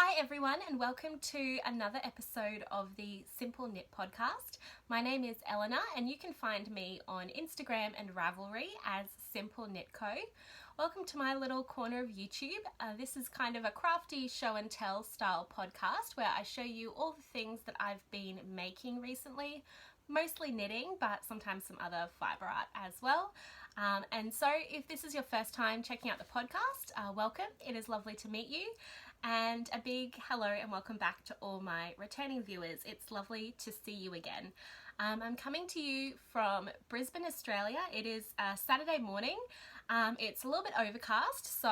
Hi everyone and welcome to another episode of the Simple Knit podcast. My name is Elina and you can find me on Instagram and Ravelry as Simple Knit Co. Welcome to my little corner of YouTube. This is kind of a crafty show and tell style podcast where I show you all the things that I've been making recently, mostly knitting but sometimes some other fibre art as well. And so if this is your first time checking out the podcast, welcome. It is lovely to meet you. And a big hello and welcome back to all my returning viewers. It's lovely to see you again. I'm coming to you from Brisbane, Australia. It is Saturday morning. It's a little bit overcast, so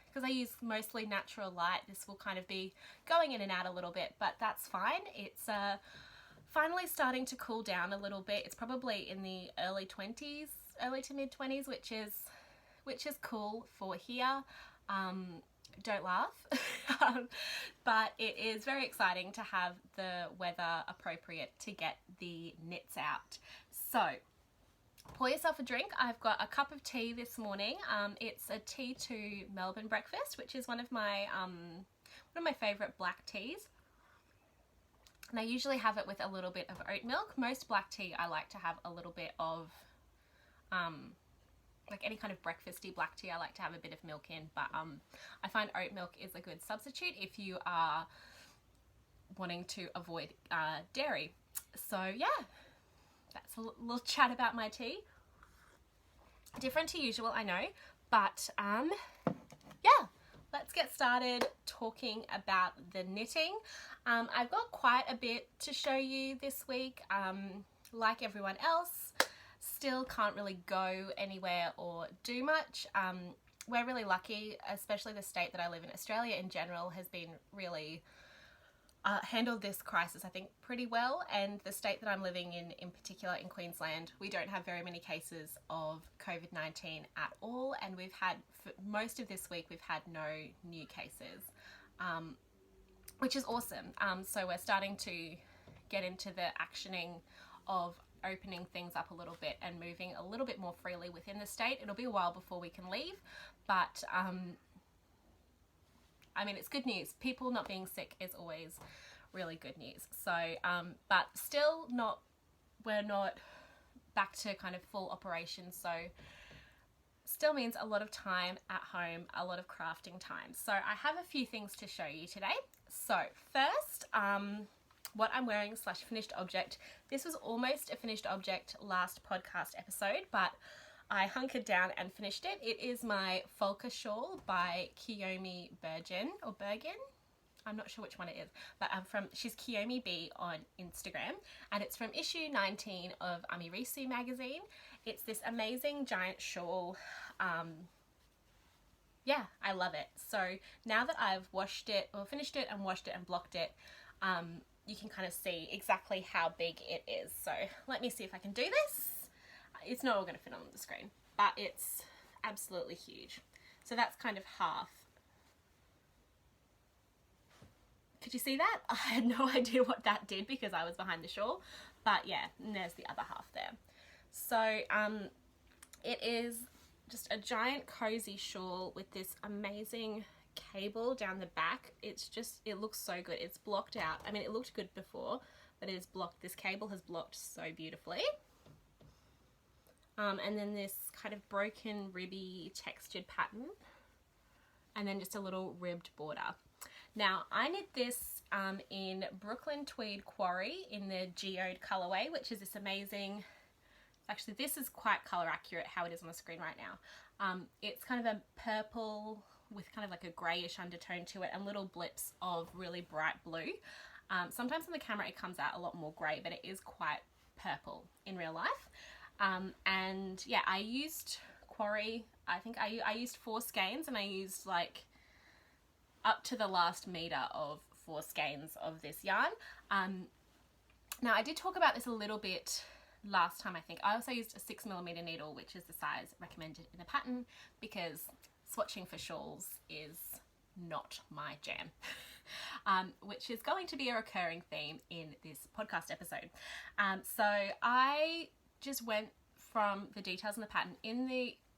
because I use mostly natural light, this will kind of be going in and out a little bit, but that's fine. It's finally starting to cool down a little bit. It's probably in the early to mid 20s, which is cool for here. Don't laugh, but it is very exciting to have the weather appropriate to get the knits out. So pour yourself a drink. I've got a cup of tea this morning. It's a tea to Melbourne breakfast, which is one of my favourite black teas. And I usually have it with a little bit of oat milk. Most black tea I like to have a little bit of like any kind of breakfasty black tea, I like to have a bit of milk in, but I find oat milk is a good substitute if you are wanting to avoid dairy. So yeah, that's a little chat about my tea. Different to usual, I know, but yeah, let's get started talking about the knitting. I've got quite a bit to show you this week. Like everyone else, still can't really go anywhere or do much. We're really lucky, especially the state that I live in. Australia in general has been really handled this crisis, I think, pretty well, and the state that I'm living in particular in Queensland, we don't have very many cases of COVID-19 at all, and we've had, for most of this week, we've had no new cases, which is awesome. So we're starting to get into the actioning of opening things up a little bit and moving a little bit more freely within the state. It'll be a while before we can leave, but I mean, it's good news. People not being sick is always really good news. So, but still we're not back to kind of full operation. So still means a lot of time at home, a lot of crafting time. So I have a few things to show you today. So first, what I'm wearing / finished object. This was almost a finished object last podcast episode, but I hunkered down and finished it. It is my Folka shawl by Kiyomi Bergen. I'm not sure which one it is, but she's Kiyomi B on Instagram, and it's from issue 19 of Amirisu magazine. It's this amazing giant shawl. Yeah, I love it. So now that I've finished it and washed it and blocked it, you can kind of see exactly how big it is. So let me see if I can do this. It's not all going to fit on the screen, but it's absolutely huge. So that's kind of half. Could you see that? I had no idea what that did because I was behind the shawl, but yeah, and there's the other half there. So it is just a giant cozy shawl with this amazing cable down the back. It looks so good. It's blocked out. I mean, it looked good before, but it is blocked. This cable has blocked so beautifully. And then this kind of broken ribby textured pattern, and then just a little ribbed border. Now I knit this in Brooklyn Tweed Quarry in the Geode colorway, which is this amazing, actually this is quite color accurate how it is on the screen right now. It's kind of a purple with kind of like a grayish undertone to it and little blips of really bright blue. Sometimes on the camera it comes out a lot more grey, but it is quite purple in real life. And yeah, I used Quarry, I think I used 4 skeins, and I used like up to the last metre of 4 skeins of this yarn. Now I did talk about this a little bit last time, I think. I also used a 6mm needle, which is the size recommended in the pattern, because swatching for shawls is not my jam, which is going to be a recurring theme in this podcast episode. So I just went from the details in the pattern.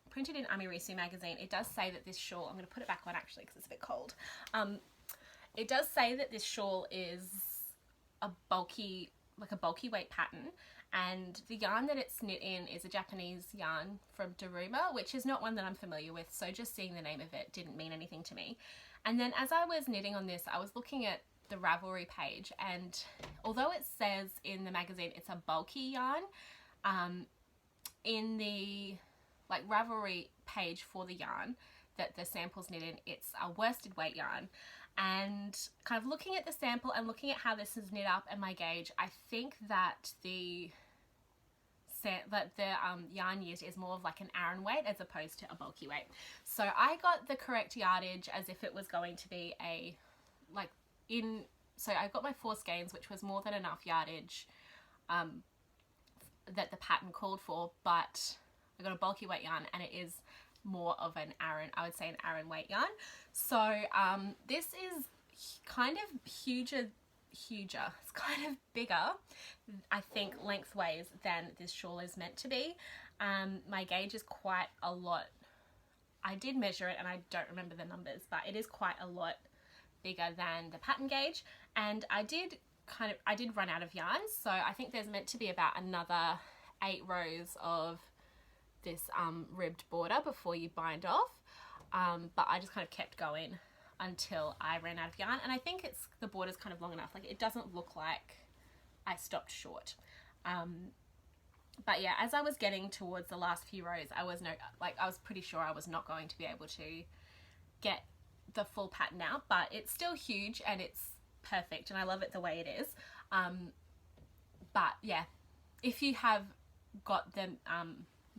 Printed in Amirisu magazine, it does say that this shawl, I'm going to put it back on actually because it's a bit cold, It does say that this shawl is a bulky weight pattern, and the yarn that it's knit in is a Japanese yarn from Daruma, which is not one that I'm familiar with, so just seeing the name of it didn't mean anything to me. And then as I was knitting on this, I was looking at the Ravelry page, and although it says in the magazine it's a bulky yarn, in the Ravelry page for the yarn that the sample's knit in, it's a worsted weight yarn. And kind of looking at the sample and looking at how this is knit up and my gauge, I think that the yarn used is more of like an Aran weight as opposed to a bulky weight. So I got the correct yardage as if it was going to be so I got my 4 skeins, which was more than enough yardage that the pattern called for, but I got a bulky weight yarn and it is more of an Aran, I would say an Aran weight yarn. So this is kind of huger, it's kind of bigger, I think, lengthways than this shawl is meant to be. My gauge is quite a lot. I did measure it and I don't remember the numbers, but it is quite a lot bigger than the pattern gauge. And I did run out of yarn, so I think there's meant to be about another 8 rows of this ribbed border before you bind off, but I just kind of kept going until I ran out of yarn, and I think the border's kind of long enough. Like, it doesn't look like I stopped short. But yeah, as I was getting towards the last few rows, I was pretty sure I was not going to be able to get the full pattern out, but it's still huge and it's perfect and I love it the way it is. But yeah, if you have got the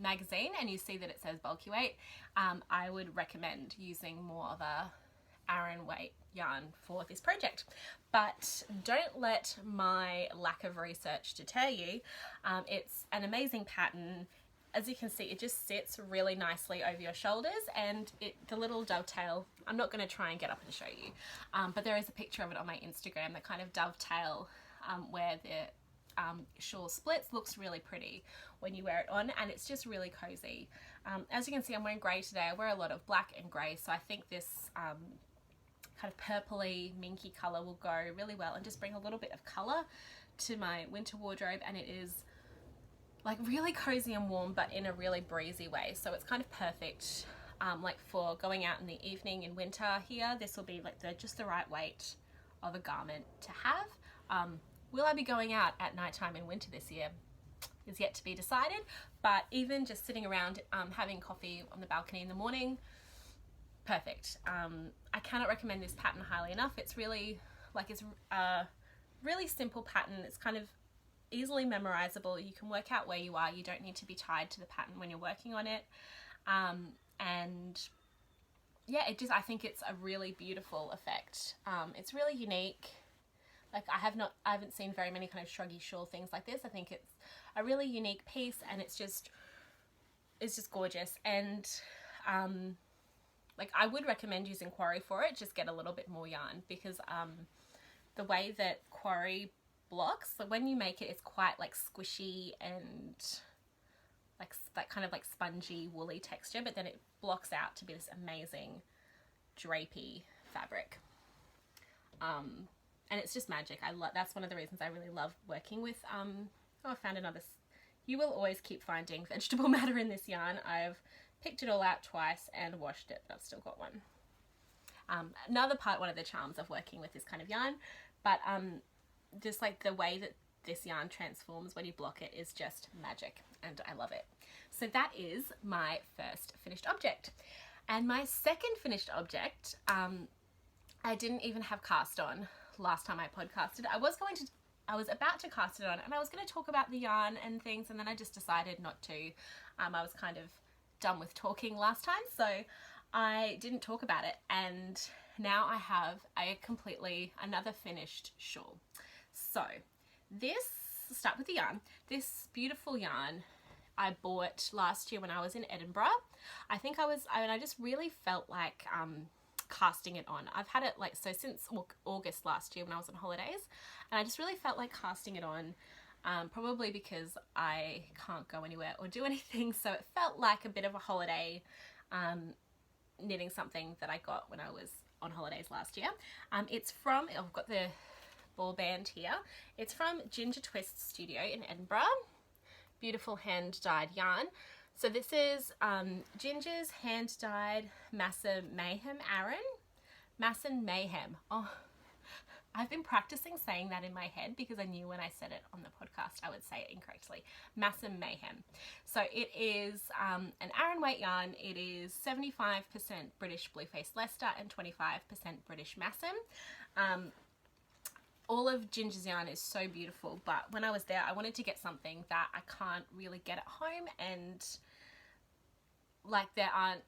magazine and you see that it says bulky weight, I would recommend using more of a Aran weight yarn for this project. But don't let my lack of research deter you. It's an amazing pattern. As you can see, it just sits really nicely over your shoulders, and the little dovetail, I'm not going to try and get up and show you, but there is a picture of it on my Instagram. The kind of dovetail where the shawl splits looks really pretty when you wear it on, and it's just really cozy. As you can see, I'm wearing grey today. I wear a lot of black and grey, so I think this kind of purpley minky colour will go really well and just bring a little bit of colour to my winter wardrobe, and it is like really cozy and warm but in a really breezy way, so it's kind of perfect like for going out in the evening in winter here. This will be like just the right weight of a garment to have. Will I be going out at nighttime in winter this year is yet to be decided, but even just sitting around having coffee on the balcony in the morning, perfect. I cannot recommend this pattern highly enough. It's really it's a really simple pattern. It's kind of easily memorizable. You can work out where you are. You don't need to be tied to the pattern when you're working on it. And yeah, I think it's a really beautiful effect. It's really unique. Like, I haven't seen very many kind of shruggy shawl things like this. I think it's a really unique piece, and it's just gorgeous. And like, I would recommend using quarry for it. Just get a little bit more yarn, because the way that quarry blocks, so when you make it, it's quite like squishy and like that kind of like spongy woolly texture, but then it blocks out to be this amazing drapey fabric. And it's just magic. That's one of the reasons I really love working with I found another. You will always keep finding vegetable matter in this yarn. I've picked it all out twice and washed it, but I've still got one. One of the charms of working with this kind of yarn, but just like the way that this yarn transforms when you block it is just magic, and I love it. So that is my first finished object. And my second finished object, I didn't even have cast on last time I podcasted. I was about to cast it on, and I was going to talk about the yarn and things, and then I just decided not to. I was kind of done with talking last time, so I didn't talk about it, and now I have another finished shawl. So start with the yarn. This beautiful yarn I bought last year when I was in Edinburgh. I just really felt like casting it on. I've had it since August last year when I was on holidays, and I just really felt like casting it on, probably because I can't go anywhere or do anything, so it felt like a bit of a holiday knitting something that I got when I was on holidays last year. It's from, I've got the ball band here. It's from Ginger Twist Studio in Edinburgh. Beautiful hand dyed yarn. So this is Ginger's hand dyed Massa Mayhem Aran. Massa Mayhem. Oh, I've been practicing saying that in my head because I knew when I said it on the podcast I would say it incorrectly. Massa Mayhem. So it is an Aran weight yarn. It is 75% British Blueface Leicester and 25% British Massam. All of Ginger's yarn is so beautiful, but when I was there I wanted to get something that I can't really get at home, and like there aren't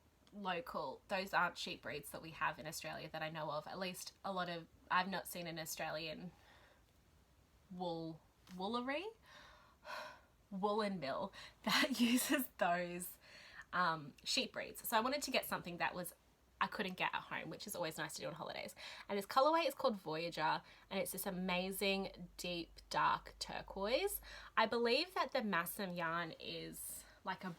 those aren't sheep breeds that we have in Australia that I know of. At least a lot of, I've not seen an Australian woolery, woolen mill that uses those sheep breeds. So I wanted to get something that I couldn't get at home, which is always nice to do on holidays. And this colorway is called Voyager, and it's this amazing deep dark turquoise. I believe that the Massam yarn is like a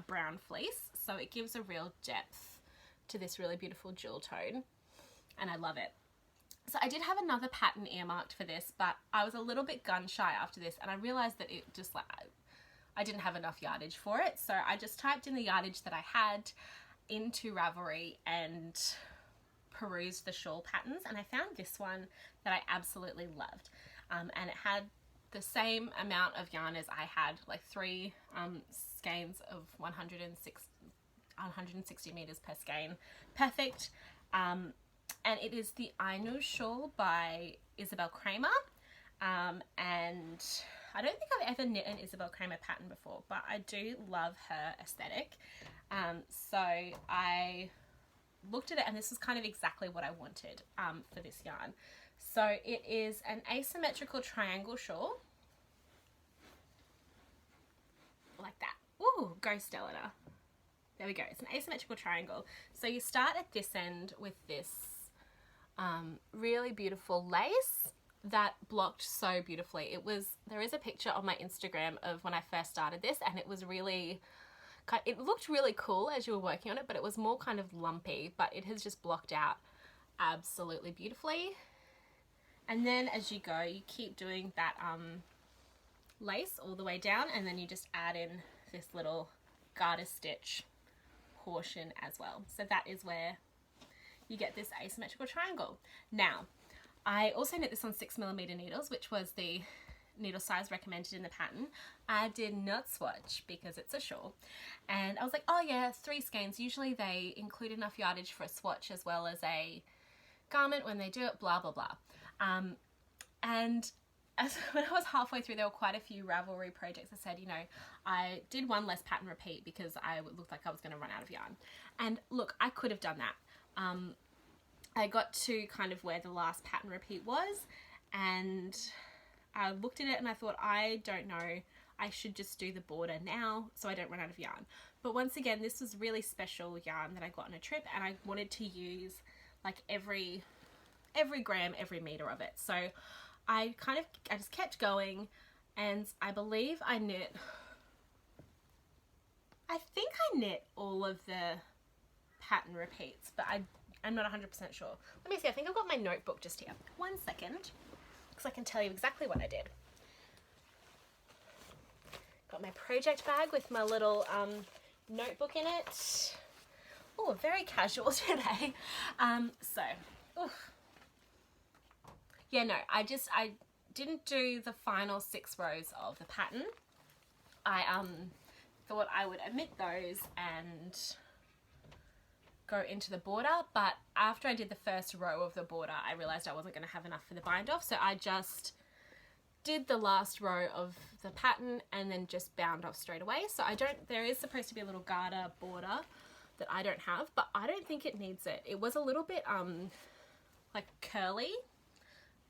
brown fleece, so it gives a real depth to this really beautiful jewel tone, and I love it. So I did have another pattern earmarked for this, but I was a little bit gun shy after this, and I realized that it just I didn't have enough yardage for it, so I just typed in the yardage that I had into Ravelry and perused the shawl patterns, and I found this one that I absolutely loved, and it had the same amount of yarn as I had, like 3 skeins of 160 meters per skein. Perfect. And it is the Ainu shawl by Isabel Kramer. And I don't think I've ever knit an Isabel Kramer pattern before, but I do love her aesthetic. So I looked at it, and this was kind of exactly what I wanted for this yarn. So it is an asymmetrical triangle shawl. Like that. Ooh, ghost Elina. There we go. It's an asymmetrical triangle. So you start at this end with this really beautiful lace that blocked so beautifully. There is a picture on my Instagram of when I first started this, and it was really, it looked really cool as you were working on it, but it was more kind of lumpy, but it has just blocked out absolutely beautifully. And then as you go, you keep doing that lace all the way down, and then you just add in this little garter stitch portion as well. So that is where you get this asymmetrical triangle. Now, I also knit this on 6mm needles, which was the needle size recommended in the pattern. I did not swatch because it's a shawl, and I was like, oh yeah, 3 skeins. Usually they include enough yardage for a swatch as well as a garment when they do it, blah blah blah. And when I was halfway through, there were quite a few Ravelry projects. I said, you know, I did one less pattern repeat because I looked like I was going to run out of yarn. And look, I could have done that. I got to kind of where the last pattern repeat was, and I looked at it and I thought, I don't know, I should just do the border now so I don't run out of yarn. But once again, this was really special yarn that I got on a trip, and I wanted to use like every gram, every meter of it. So I just kept going, and I believe I knit all of the pattern repeats, but I'm not 100% sure. Let me see, I think I've got my notebook just here. 1 second, because I can tell you exactly what I did. Got my project bag with my little notebook in it. Oh, very casual today. Yeah, no, I didn't do the final 6 rows of the pattern. I thought I would omit those and go into the border, but after I did the first row of the border, I realized I wasn't going to have enough for the bind off, so I just did the last row of the pattern and then just bound off straight away. So there is supposed to be a little garter border that I don't have, but I don't think it needs it. It was a little bit like curly,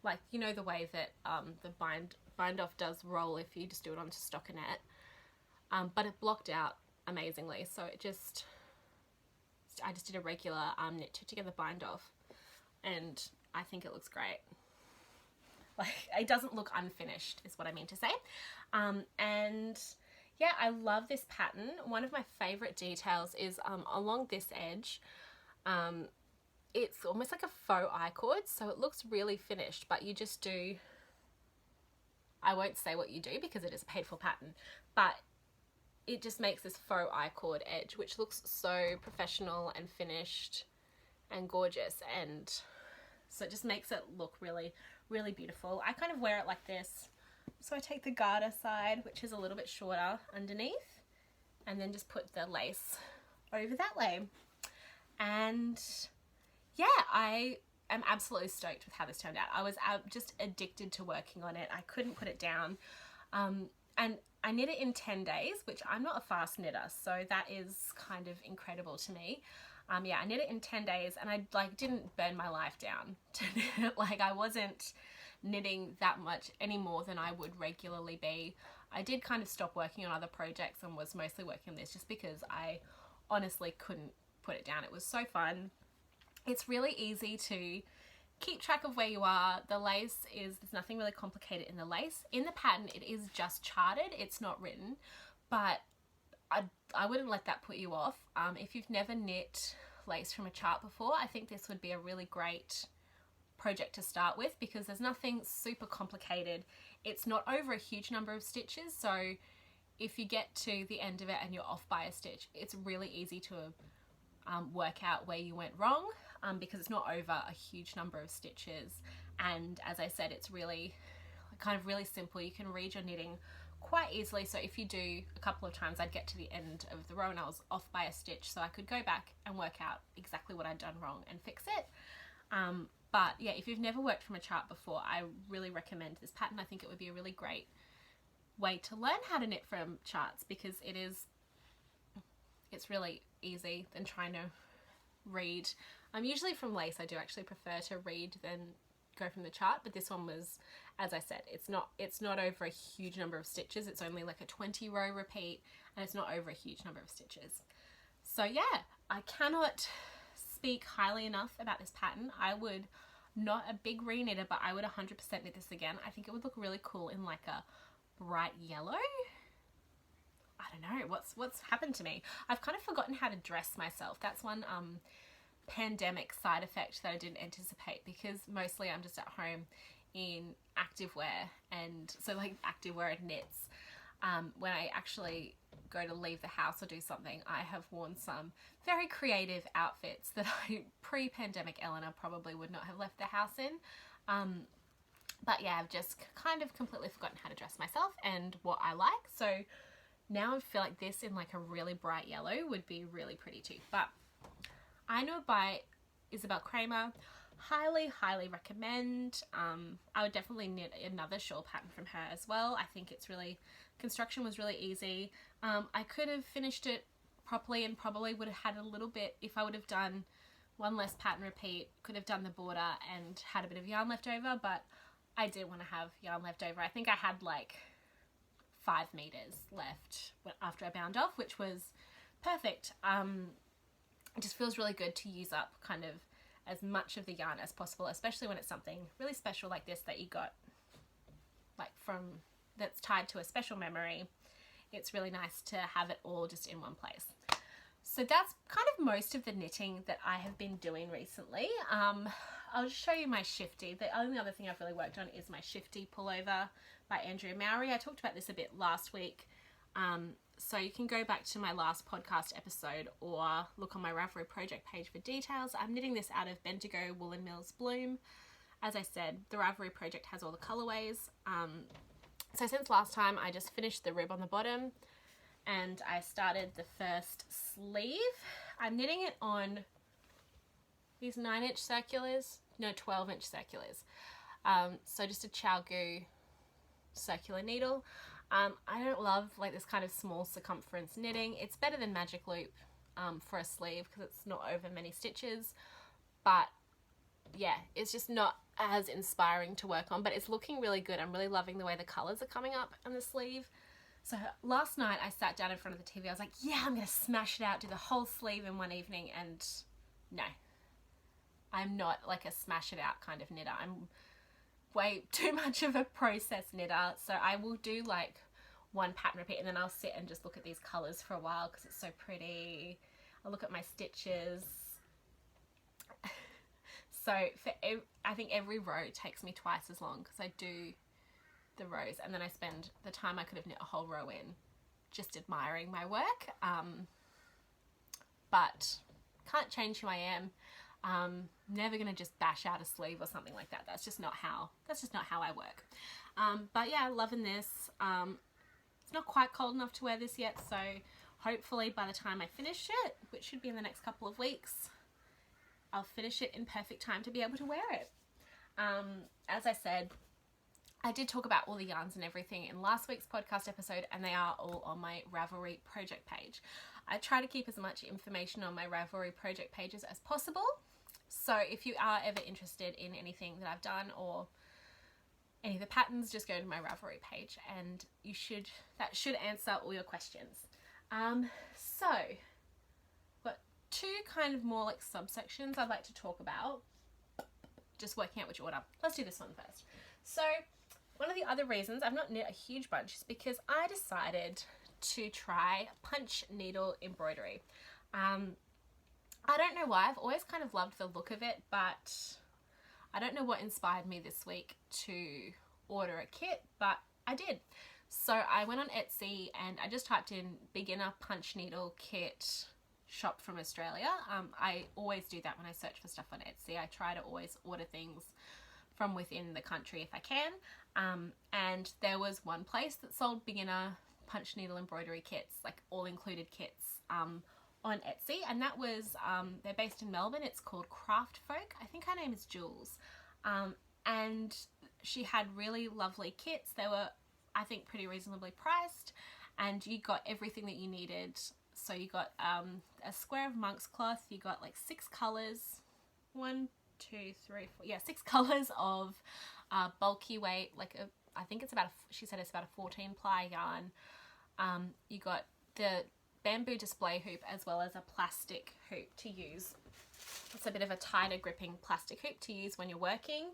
like, you know, the way that the bind off does roll if you just do it onto stockinette, but it blocked out amazingly. So I just did a regular knit 2 together bind off, and I think it looks great. Like, it doesn't look unfinished is what I mean to say. And yeah, I love this pattern. One of my favorite details is along this edge. it's almost like a faux I-cord, so it looks really finished, but you just do, I won't say what you do because it is a painful pattern, but it just makes this faux I-cord edge, which looks so professional and finished and gorgeous, and so it just makes it look really, really beautiful. I kind of wear it like this. So I take the garter side, which is a little bit shorter underneath, and then just put the lace over that way. And yeah, I am absolutely stoked with how this turned out. I was just addicted to working on it. I couldn't put it down. And I knit it in 10 days, which I'm not a fast knitter, so that is kind of incredible to me. Yeah, I knit it in 10 days, and I like didn't burn my life down to knit it. Like, I wasn't knitting that much any more than I would regularly be. I did kind of stop working on other projects and was mostly working on this just because I honestly couldn't put it down. It was so fun. It's really easy to keep track of where you are. The lace there's nothing really complicated in the lace. In the pattern, it is just charted, it's not written, but I wouldn't let that put you off. If you've never knit lace from a chart before, I think this would be a really great project to start with because there's nothing super complicated. It's not over a huge number of stitches, so if you get to the end of it and you're off by a stitch, it's really easy to work out where you went wrong because it's not over a huge number of stitches. And as I said, it's really kind of really simple. You can read your knitting quite easily, so if you do a couple of times, I'd get to the end of the row and I was off by a stitch, so I could go back and work out exactly what I'd done wrong and fix it. But yeah, if you've never worked from a chart before, I really recommend this pattern. I think it would be a really great way to learn how to knit from charts because it's really easy than trying to read. Usually from lace, I do actually prefer to read than go from the chart, but this one was, as I said, it's not over a huge number of stitches. It's only like a 20 row repeat, and it's not over a huge number of stitches. So yeah, I cannot speak highly enough about this pattern. I would, not a big re-knitter, but I would 100% knit this again. I think it would look really cool in like a bright yellow. I don't know what's happened to me. I've kind of forgotten how to dress myself. That's one pandemic side effect that I didn't anticipate because mostly I'm just at home in activewear, and so like activewear and knits. When I actually go to leave the house or do something, I have worn some very creative outfits that I pre-pandemic Elina probably would not have left the house in. But yeah, I've just kind of completely forgotten how to dress myself and what I like. So now I feel like this in like a really bright yellow would be really pretty too. But I Know by Isabel Kramer, highly recommend. I would definitely knit another shawl pattern from her as well. I think it's really, construction was really easy. I could have finished it properly and probably would have had a little bit, if I would have done one less pattern repeat, could have done the border and had a bit of yarn left over, but I didn't want to have yarn left over. I think I had like 5 meters left after I bound off, which was perfect. It just feels really good to use up kind of as much of the yarn as possible, especially when it's something really special like this that you got like that's tied to a special memory. It's really nice to have it all just in one place. So that's kind of most of the knitting that I have been doing recently. I'll just show you my Shifty. The only other thing I've really worked on is my Shifty Pullover by Andrea Mowry. I talked about this a bit last week. So you can go back to my last podcast episode or look on my Ravelry project page for details. I'm knitting this out of Bendigo Woolen Mills Bloom. As I said, the Ravelry project has all the colorways. So since last time, I just finished the rib on the bottom and I started the first sleeve. I'm knitting it on these 9-inch circulars, no 12-inch circulars. So just a ChiaoGoo circular needle. I don't love like this kind of small circumference knitting. It's better than Magic Loop for a sleeve because it's not over many stitches, but yeah, it's just not as inspiring to work on, but it's looking really good. I'm really loving the way the colors are coming up on the sleeve. So last night I sat down in front of the TV. I was like, yeah, I'm gonna smash it out, do the whole sleeve in one evening. And no, I'm not like a smash it out kind of knitter. I'm way too much of a process knitter. So I will do like one pattern repeat and then I'll sit and just look at these colors for a while because it's so pretty. I'll look at my stitches. So I think every row takes me twice as long because I do the rows and then I spend the time I could have knit a whole row in just admiring my work. But can't change who I am. Never gonna just bash out a sleeve or something like that. That's just not how I work. But yeah, loving this. It's not quite cold enough to wear this yet, so hopefully by the time I finish it, which should be in the next couple of weeks, I'll finish it in perfect time to be able to wear it. As I said, I did talk about all the yarns and everything in last week's podcast episode, and they are all on my Ravelry project page. I try to keep as much information on my Ravelry project pages as possible. So if you are ever interested in anything that I've done or any of the patterns, just go to my Ravelry page and that should answer all your questions. So got two kind of more like subsections I'd like to talk about. Just working out which order. Let's do this one first. So one of the other reasons I've not knit a huge bunch is because I decided to try punch needle embroidery. I don't know why, I've always kind of loved the look of it, but I don't know what inspired me this week to order a kit, but I did. So I went on Etsy and I just typed in beginner punch needle kit shop from Australia. I always do that when I search for stuff on Etsy. I try to always order things from within the country if I can. And there was one place that sold beginner punch needle embroidery kits, like all included kits, on Etsy, and that was they're based in Melbourne. It's called Craft Folk. I think her name is Jules, and she had really lovely kits. They were, I think, pretty reasonably priced, and you got everything that you needed. So you got a square of monk's cloth, you got like 6 colors, 1, 2, 3, 4, yeah, 6 colors of bulky weight, like I think it's about she said it's about a 14 ply yarn. You got the bamboo display hoop as well as a plastic hoop to use. It's a bit of a tighter gripping plastic hoop to use when you're working,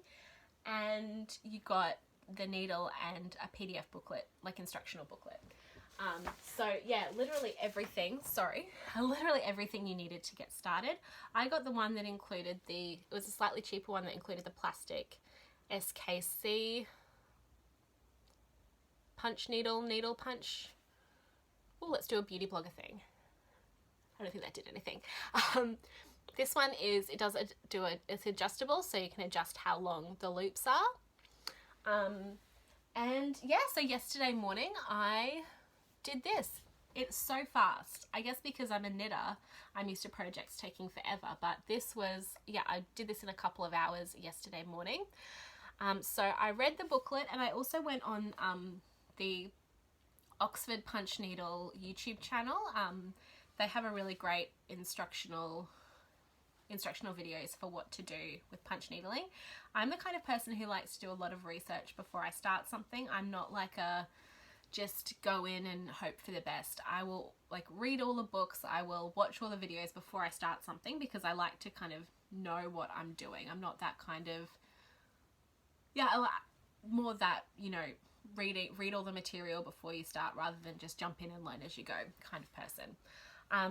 and you got the needle and a PDF booklet, like instructional booklet. So yeah, literally everything you needed to get started. I got the one that included it was a slightly cheaper one that included the plastic SKC punch needle punch. Oh, let's do a beauty blogger thing. I don't think that did anything. This one is, it's adjustable, so you can adjust how long the loops are. And yeah, so yesterday morning I did this. It's so fast. I guess because I'm a knitter, I'm used to projects taking forever, but this was, yeah, I did this in a couple of hours yesterday morning. So I read the booklet, and I also went on the Oxford Punch Needle YouTube channel. They have a really great instructional videos for what to do with punch needling. I'm the kind of person who likes to do a lot of research before I start something. I'm not like just go in and hope for the best. I will like read all the books, I will watch all the videos before I start something, because I like to kind of know what I'm doing. I'm not that kind of, more that, you know, read all the material before you start rather than just jump in and learn as you go kind of person.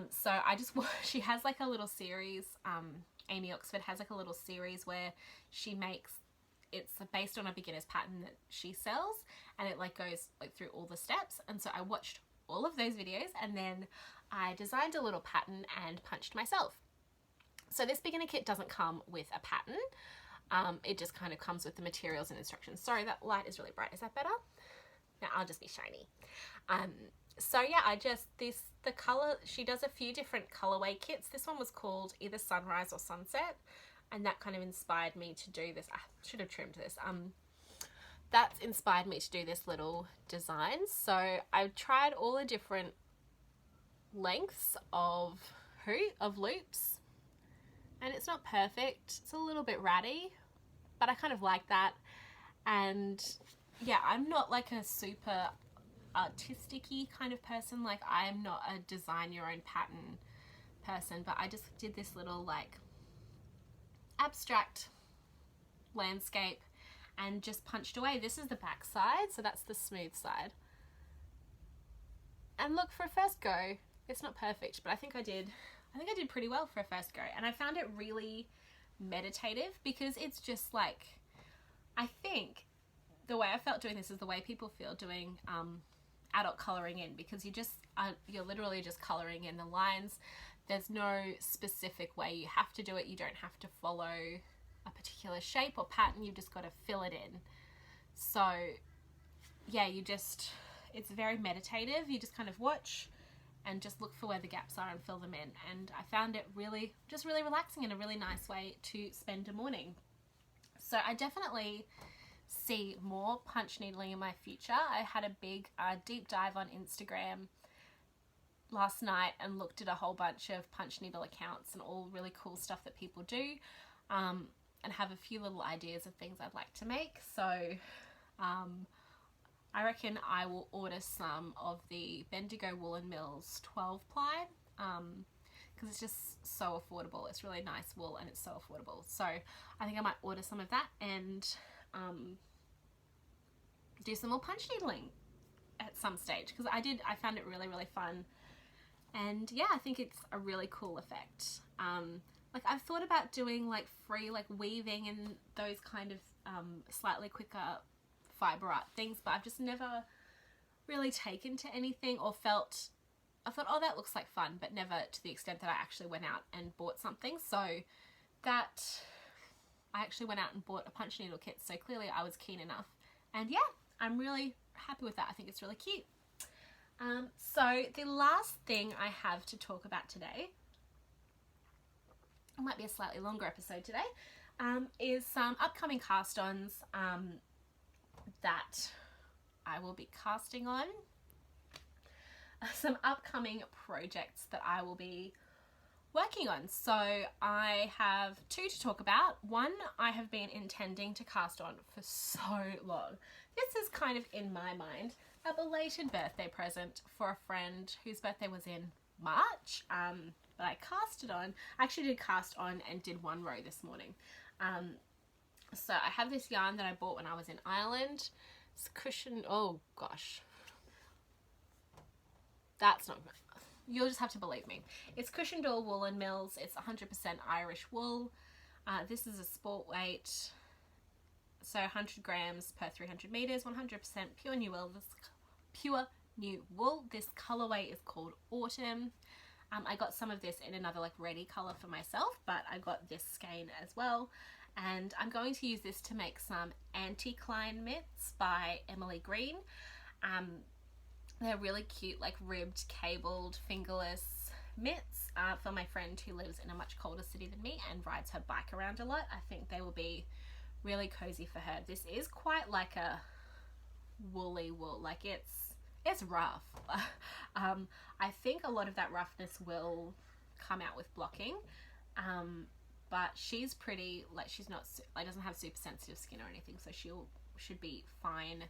So I just, she has like a little series, Amy Oxford has like a little series where she makes, it's based on a beginner's pattern that she sells, and it like goes like through all the steps. And so I watched all of those videos, and then I designed a little pattern and punched myself. So this beginner kit doesn't come with a pattern. It just kind of comes with the materials and instructions. Sorry, that light is really bright. Is that better? No, I'll just be shiny. So yeah, the color, she does a few different colorway kits. This one was called either Sunrise or Sunset, and that kind of inspired me to do this. I should have trimmed this. That's inspired me to do this little design. So I tried all the different lengths of loops, and it's not perfect. It's a little bit ratty, but I kind of like that. And yeah, I'm not like a super artistic-y kind of person. Like, I'm not a design your own pattern person, but I just did this little like abstract landscape and just punched away. This is the back side, so that's the smooth side. And look, for a first go, it's not perfect, but I think I did pretty well for a first go. And I found it really, meditative, because it's just like, I think the way I felt doing this is the way people feel doing adult colouring in, because you're literally just colouring in the lines. There's no specific way you have to do it. You don't have to follow a particular shape or pattern. You've just got to fill it in. So yeah, it's very meditative. You just kind of watch and just look for where the gaps are and fill them in. And I found it really relaxing and a really nice way to spend a morning. So I definitely see more punch needling in my future. I had a big deep dive on Instagram last night and looked at a whole bunch of punch needle accounts and all really cool stuff that people do, and have a few little ideas of things I'd like to make. So I reckon I will order some of the Bendigo Woolen Mills 12 ply, because it's just so affordable. It's really nice wool and it's so affordable. So I think I might order some of that and do some more punch needling at some stage, because I found it really fun. And yeah, I think it's a really cool effect. Like I've thought about doing like free like weaving and those kind of slightly quicker fibre art things, but I've just never really taken to anything or I thought, oh, that looks like fun, but never to the extent that I actually went out and bought something. So that I actually went out and bought a punch needle kit, so clearly I was keen enough. And yeah, I'm really happy with that. I think it's really cute. So the last thing I have to talk about today, it might be a slightly longer episode today, is some upcoming cast-ons that I will be casting on. Some upcoming projects that I will be working on. So I have two to talk about. One I have been intending to cast on for so long. This is kind of, in my mind, a belated birthday present for a friend whose birthday was in March, but I casted on. I actually did cast on and did one row this morning. So I have this yarn that I bought when I was in Ireland. It's cushion, oh gosh, that's not good. You'll just have to believe me. It's Cushendall Woolen Mills. It's 100% Irish wool. This is a sport weight, so 100 grams per 300 meters, 100% pure new wool. This colorway is called Autumn. I got some of this in another like ready color for myself, but I got this skein as well. And I'm going to use this to make some anti-Klein mitts by Emily Green. They're really cute, like ribbed, cabled, fingerless mitts for my friend who lives in a much colder city than me and rides her bike around a lot. I think they will be really cozy for her. This is quite like a woolly wool, like it's rough. I think a lot of that roughness will come out with blocking, but she's pretty, like she's not, like doesn't have super sensitive skin or anything, so should be fine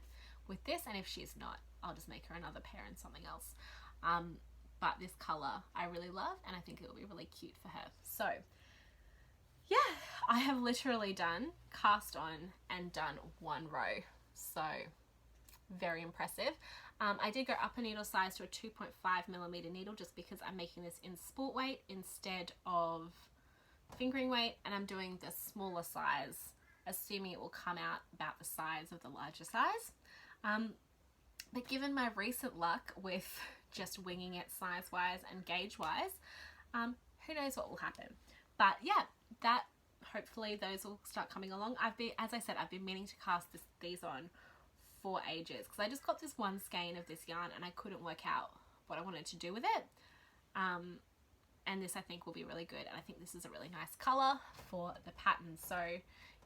with this. And if she's not, I'll just make her another pair and something else. But this color I really love, and I think it will be really cute for her. So yeah, I have literally done cast on and done one row, so very impressive. I did go up a needle size to a 2.5mm needle just because I'm making this in sport weight instead of fingering weight, and I'm doing the smaller size, assuming it will come out about the size of the larger size. But given my recent luck with just winging it size-wise and gauge-wise, who knows what will happen. But yeah, that hopefully those will start coming along. As I said, I've been meaning to cast these on for ages because I just got this one skein of this yarn and I couldn't work out what I wanted to do with it. And this I think will be really good, and I think this is a really nice colour for the pattern. So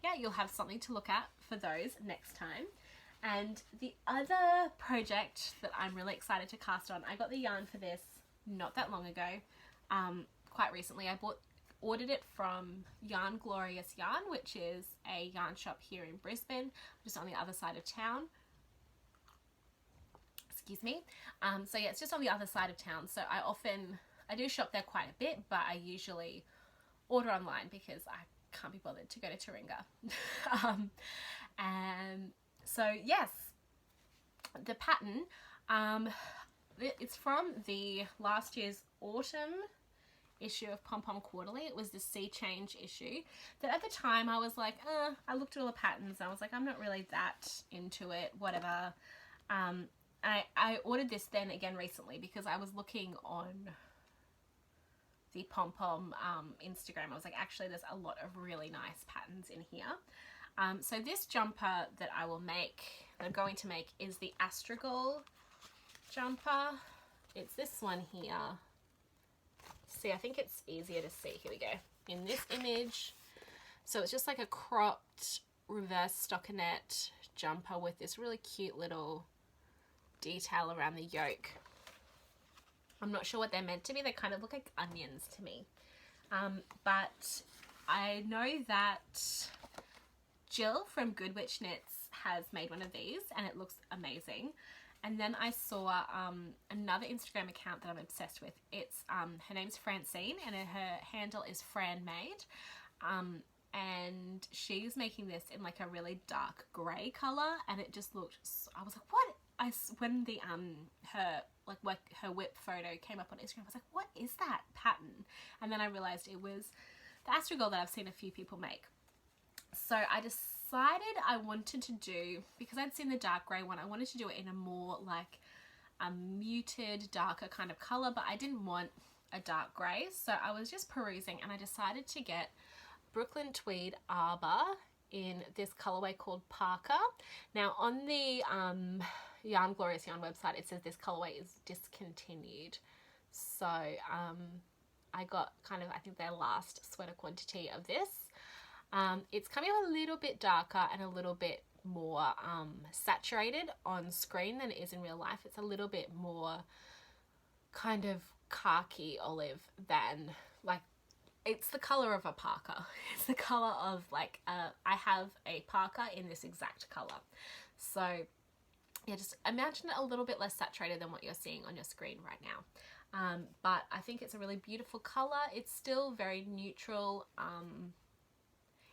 yeah, you'll have something to look at for those next time. And the other project that I'm really excited to cast on, I got the yarn for this not that long ago, quite recently. I ordered it from Yarn Glorious Yarn, which is a yarn shop here in Brisbane, just on the other side of town. Excuse me. So yeah, it's just on the other side of town. So I do shop there quite a bit, but I usually order online because I can't be bothered to go to Taringa. So yes, the pattern, it's from the last year's autumn issue of Pom Pom Quarterly. It was the Sea Change issue that at the time I was like, I looked at all the patterns and I was like, I'm not really that into it, whatever. I ordered this then again recently because I was looking on the Pom Pom Instagram. I was like, actually there's a lot of really nice patterns in here. So this jumper that I'm going to make is the Astragal jumper. It's this one here. See, I think it's easier to see. Here we go. In this image. So it's just like a cropped reverse stockinette jumper with this really cute little detail around the yoke. I'm not sure what they're meant to be. They kind of look like onions to me. But I know that Jill from Good Witch Knits has made one of these and it looks amazing. And then I saw another Instagram account that I'm obsessed with. It's her name's Francine and her handle is FranMade. And she's making this in like a really dark grey colour, and it just looked, I was like, what? When the her whip photo came up on Instagram, I was like, what is that pattern? And then I realised it was the Astragal that I've seen a few people make. So I decided I wanted to do, because I'd seen the dark grey one, I wanted to do it in a more like a muted, darker kind of colour, but I didn't want a dark grey. So I was just perusing and I decided to get Brooklyn Tweed Arbor in this colorway called Parker. Now on the Yarn Glorious Yarn website, it says this colorway is discontinued. So I got kind of, I think their last sweater quantity of this. It's coming up a little bit darker and a little bit more saturated on screen than it is in real life. It's a little bit more kind of khaki olive than like, it's the color of a parka. It's the color of like, I have a parka in this exact color. So yeah, just imagine it a little bit less saturated than what you're seeing on your screen right now. But I think it's a really beautiful color. It's still very neutral.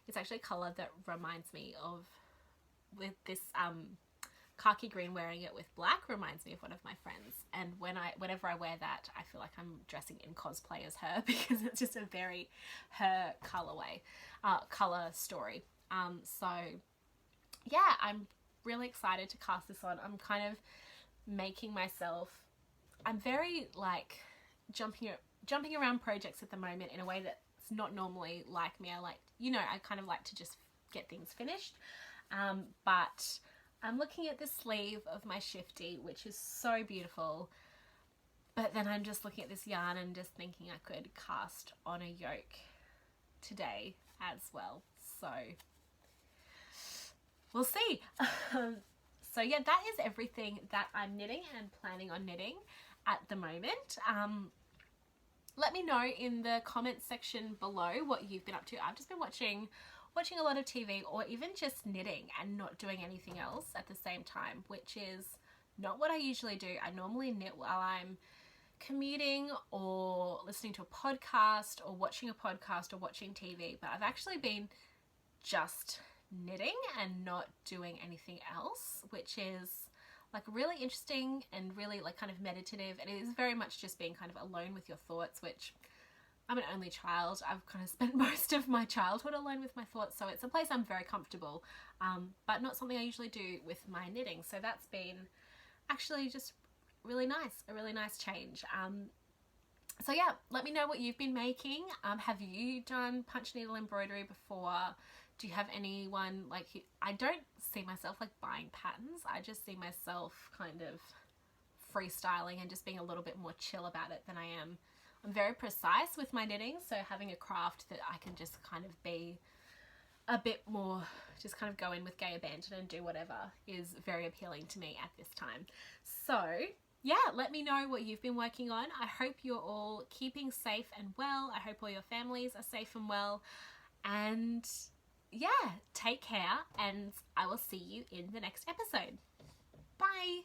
It's actually a color that reminds me of, with this khaki green, wearing it with black reminds me of one of my friends. And whenever I wear that, I feel like I'm dressing in cosplay as her, because it's just a very her colorway, color story. So yeah, I'm really excited to cast this on. I'm kind of making myself, I'm very like jumping around projects at the moment in a way that's not normally like me. I like, you know, I kind of like to just get things finished. But I'm looking at the sleeve of my Shifty, which is so beautiful. But then I'm just looking at this yarn and just thinking I could cast on a yoke today as well. So we'll see. So yeah, that is everything that I'm knitting and planning on knitting at the moment. Let me know in the comments section below what you've been up to. I've just been watching a lot of TV, or even just knitting and not doing anything else at the same time, which is not what I usually do. I normally knit while I'm commuting or listening to a podcast or watching a podcast or watching TV, but I've actually been just knitting and not doing anything else, which is like really interesting and really like kind of meditative. And it is very much just being kind of alone with your thoughts, which I'm an only child. I've kind of spent most of my childhood alone with my thoughts, so it's a place I'm very comfortable, but not something I usually do with my knitting. So that's been actually just really nice, a really nice change. So yeah, let me know what you've been making. Have you done punch needle embroidery before? Do you have anyone like, I don't see myself like buying patterns. I just see myself kind of freestyling and just being a little bit more chill about it than I am. I'm very precise with my knitting, so having a craft that I can just kind of be a bit more, just kind of go in with gay abandon and do whatever, is very appealing to me at this time. So yeah, let me know what you've been working on. I hope you're all keeping safe and well. I hope all your families are safe and well. And yeah, take care, and I will see you in the next episode. Bye.